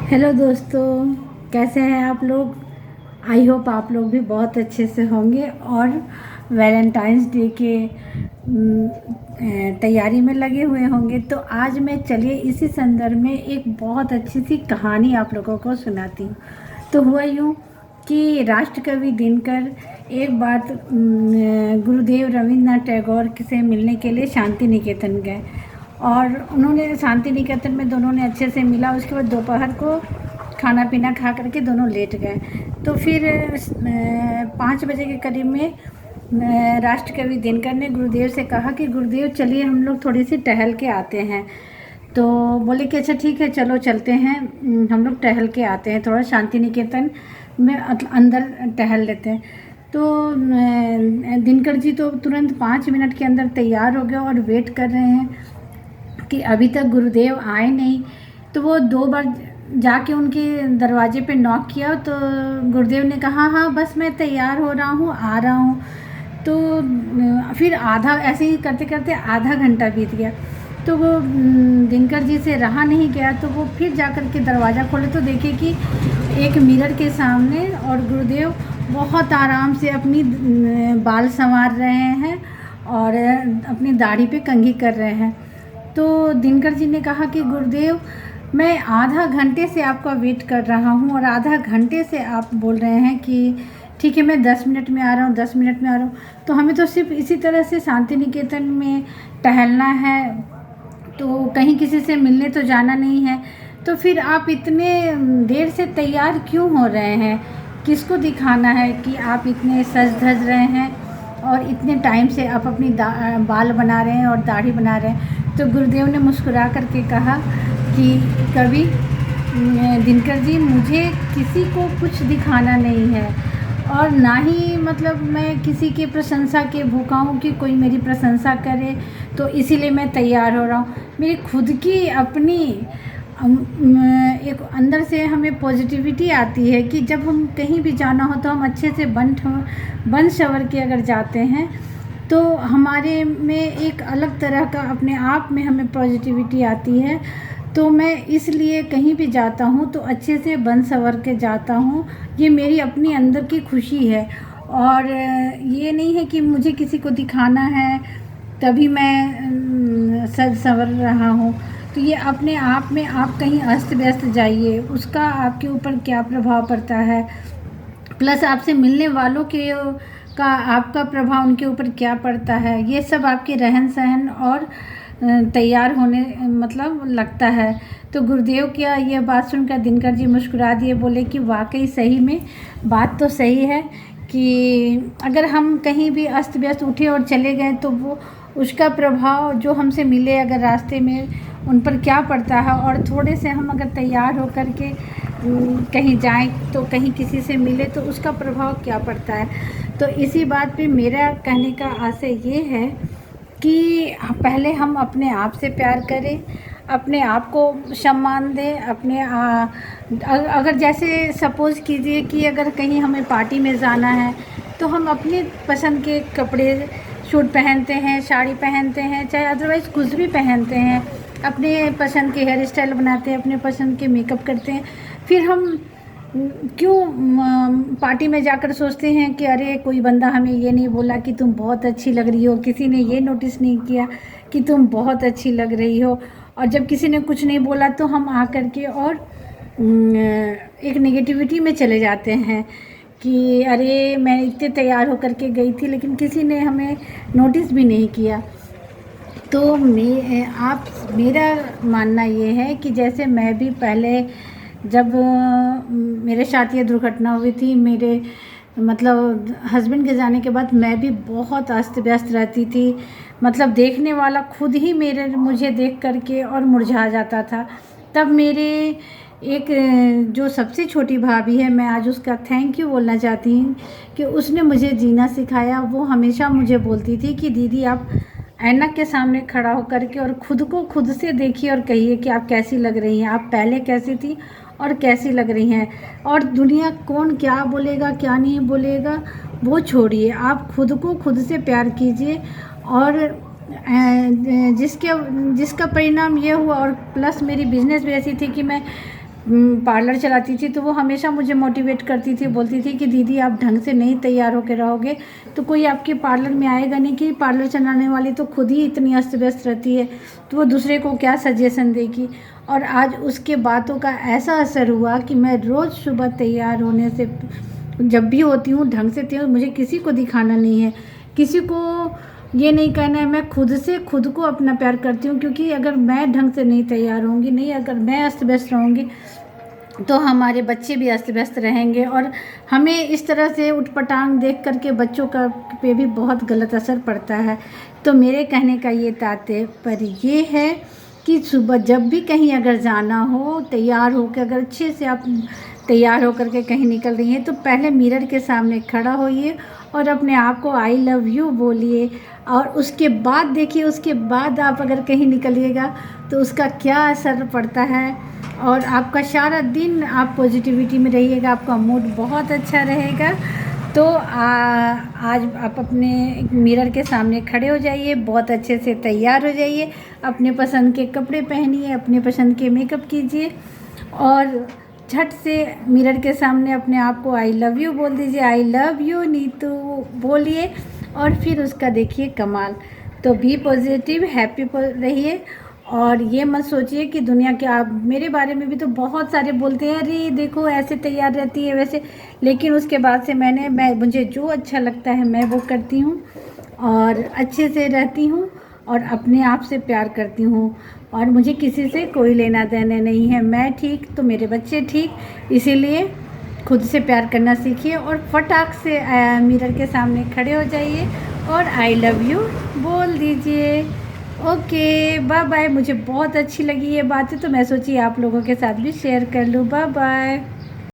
Hello दोस्तों, कैसे हैं आप लोग। आई होप आप लोग भी बहुत अच्छे से होंगे और वैलेंटाइंस डे के तैयारी में लगे हुए होंगे। तो आज मैं चलिए इसी संदर्भ में एक बहुत अच्छी सी कहानी आप लोगों को सुनाती हूँ। तो हुआ यूँ कि राष्ट्रकवि दिनकर एक बार गुरुदेव रविंद्रनाथ टैगोर से मिलने के लिए शांति निकेतन गए और उन्होंने शांति निकेतन में दोनों ने अच्छे से मिला। उसके बाद दोपहर को खाना पीना खा करके दोनों लेट गए। तो फिर 5 बजे के करीब में राष्ट्रकवि दिनकर ने गुरुदेव से कहा कि गुरुदेव चलिए हम लोग थोड़ी सी टहल के आते हैं। तो बोले कि अच्छा ठीक है, चलो चलते हैं, हम लोग टहल के आते हैं, थोड़ा शांति निकेतन में अंदर टहल लेते हैं। तो दिनकर जी तो तुरंत 5 मिनट के अंदर तैयार हो गए और वेट कर रहे हैं कि अभी तक गुरुदेव आए नहीं। तो वो 2 बार जाके उनके दरवाजे पे नॉक किया तो गुरुदेव ने कहा हाँ बस मैं तैयार हो रहा हूँ, आ रहा हूँ। तो फिर आधा ऐसे ही करते करते आधा घंटा बीत गया। तो वो दिनकर जी से रहा नहीं गया। तो वो फिर जा कर के दरवाज़ा खोले तो देखे कि एक मिरर के सामने और गुरुदेव बहुत आराम से अपनी बाल संवार रहे हैं और अपनी दाढ़ी पे कंघी कर रहे हैं। तो दिनकर जी ने कहा कि गुरुदेव मैं आधा घंटे से आपका वेट कर रहा हूँ और आधा घंटे से आप बोल रहे हैं कि ठीक है मैं 10 मिनट में आ रहा हूँ, 10 मिनट में आ रहा हूँ। तो हमें तो सिर्फ इसी तरह से शांति निकेतन में टहलना है, तो कहीं किसी से मिलने तो जाना नहीं है। तो फिर आप इतने देर से तैयार क्यों हो रहे हैं, किसको दिखाना है कि आप इतने सज धज रहे हैं और इतने टाइम से आप अपनी बाल बना रहे हैं और दाढ़ी बना रहे हैं। तो गुरुदेव ने मुस्कुरा करके कहा कि कवि दिनकर जी मुझे किसी को कुछ दिखाना नहीं है और ना ही मतलब मैं किसी की प्रशंसा के भूखा हूँ कि कोई मेरी प्रशंसा करे, तो इसीलिए मैं तैयार हो रहा हूँ। मेरी खुद की अपनी एक अंदर से हमें पॉजिटिविटी आती है कि जब हम कहीं भी जाना हो तो हम अच्छे से बन सवर के अगर जाते हैं तो हमारे में एक अलग तरह का अपने आप में हमें पॉजिटिविटी आती है। तो मैं इसलिए कहीं भी जाता हूँ तो अच्छे से बन सवर के जाता हूँ, ये मेरी अपनी अंदर की खुशी है। और ये नहीं है कि मुझे किसी को दिखाना है तभी मैं सज संवर रहा हूँ। तो ये अपने आप में आप कहीं अस्त व्यस्त जाइए, उसका आपके ऊपर क्या प्रभाव पड़ता है, प्लस आपसे मिलने वालों के का आपका प्रभाव उनके ऊपर क्या पड़ता है, ये सब आपके रहन सहन और तैयार होने मतलब लगता है। तो गुरुदेव की यह बात सुनकर दिनकर जी मुस्कुरा दिए, बोले कि वाकई सही में बात तो सही है कि अगर हम कहीं भी अस्त व्यस्त उठे और चले गए तो वो उसका प्रभाव जो हमसे मिले अगर रास्ते में उन पर क्या पड़ता है, और थोड़े से हम अगर तैयार होकर के कहीं जाएं तो कहीं किसी से मिले तो उसका प्रभाव क्या पड़ता है। तो इसी बात पे मेरा कहने का आशय ये है कि पहले हम अपने आप से प्यार करें, अपने आप को सम्मान दें। अगर जैसे सपोज़ कीजिए कि अगर कहीं हमें पार्टी में जाना है तो हम अपनी पसंद के कपड़े सूट पहनते हैं, साड़ी पहनते हैं, चाहे अदरवाइज़ कुछ भी पहनते हैं, अपने पसंद के हेयर स्टाइल बनाते हैं, अपने पसंद के मेकअप करते हैं। फिर हम क्यों पार्टी में जाकर सोचते हैं कि अरे कोई बंदा हमें ये नहीं बोला कि तुम बहुत अच्छी लग रही हो, किसी ने ये नोटिस नहीं किया कि तुम बहुत अच्छी लग रही हो, और जब किसी ने कुछ नहीं बोला तो हम आकर के और एक नेगेटिविटी में चले जाते हैं कि अरे मैं इतने तैयार होकर के गई थी लेकिन किसी ने हमें नोटिस भी नहीं किया। तो मेरा मानना ये है कि जैसे मैं भी पहले जब मेरे साथ ये दुर्घटना हुई थी, मेरे मतलब हस्बैंड के जाने के बाद मैं भी बहुत अस्त व्यस्त रहती थी। मतलब देखने वाला खुद ही मुझे देख करके और मुरझा जाता था। तब मेरे एक जो सबसे छोटी भाभी है, मैं आज उसका थैंक यू बोलना चाहती हूँ कि उसने मुझे जीना सिखाया। वो हमेशा मुझे बोलती थी कि दीदी आप ऐनक के सामने खड़ा होकर के और खुद को खुद से देखिए और कहिए कि आप कैसी लग रही हैं, आप पहले कैसी थी और कैसी लग रही हैं। और दुनिया कौन क्या बोलेगा क्या नहीं बोलेगा वो छोड़िए, आप खुद को खुद से प्यार कीजिए। और जिसका परिणाम ये हुआ, और प्लस मेरी बिज़नेस भी ऐसी थी कि मैं पार्लर चलाती थी, तो वो हमेशा मुझे मोटिवेट करती थी, बोलती थी कि दीदी आप ढंग से नहीं तैयार होकर रहोगे तो कोई आपके पार्लर में आएगा नहीं, कि पार्लर चलाने वाली तो खुद ही इतनी अस्त व्यस्त रहती है तो वो दूसरे को क्या सजेशन देगी। और आज उसके बातों का ऐसा असर हुआ कि मैं रोज़ सुबह तैयार होने से जब भी होती हूँ ढंग से तैयार, मुझे किसी को दिखाना नहीं है, किसी को ये नहीं कहना है, मैं खुद से खुद को अपना प्यार करती हूँ। क्योंकि अगर मैं ढंग से नहीं तैयार होंगी, नहीं अगर मैं अस्त व्यस्त रहूँगी तो हमारे बच्चे भी अस्त व्यस्त रहेंगे और हमें इस तरह से उटपटांग देख करके बच्चों का पे भी बहुत गलत असर पड़ता है। तो मेरे कहने का ये तात्पर्य ये है कि सुबह जब भी कहीं अगर जाना हो, तैयार होकर अगर अच्छे से आप तैयार होकर के कहीं निकल रही हैं तो पहले मिरर के सामने खड़ा होइए और अपने आप को आई लव यू बोलिए, और उसके बाद देखिए, उसके बाद आप अगर कहीं निकलिएगा तो उसका क्या असर पड़ता है और आपका सारा दिन आप पॉजिटिविटी में रहिएगा, आपका मूड बहुत अच्छा रहेगा। तो आज आप अपने मिरर के सामने खड़े हो जाइए, बहुत अच्छे से तैयार हो जाइए, अपने पसंद के कपड़े पहनिए, अपने पसंद के मेकअप कीजिए और झट से मिरर के सामने अपने आप को आई लव यू बोल दीजिए, आई लव यू नीतू बोलिए और फिर उसका देखिए कमाल। तो बी पॉजिटिव, हैप्पी रहिए और ये मत सोचिए कि दुनिया के, आप मेरे बारे में भी तो बहुत सारे बोलते हैं अरे देखो ऐसे तैयार रहती है वैसे, लेकिन उसके बाद से मुझे जो अच्छा लगता है मैं वो करती हूँ और अच्छे से रहती हूँ और अपने आप से प्यार करती हूँ और मुझे किसी से कोई लेना देना नहीं है। मैं ठीक तो मेरे बच्चे ठीक, इसीलिए खुद से प्यार करना सीखिए और फटाक से मिरर के सामने खड़े हो जाइए और आई लव यू बोल दीजिए। Okay bye bye. मुझे बहुत अच्छी लगी ये बातें तो मैं सोची आप लोगों के साथ भी शेयर कर लूँ। Bye bye.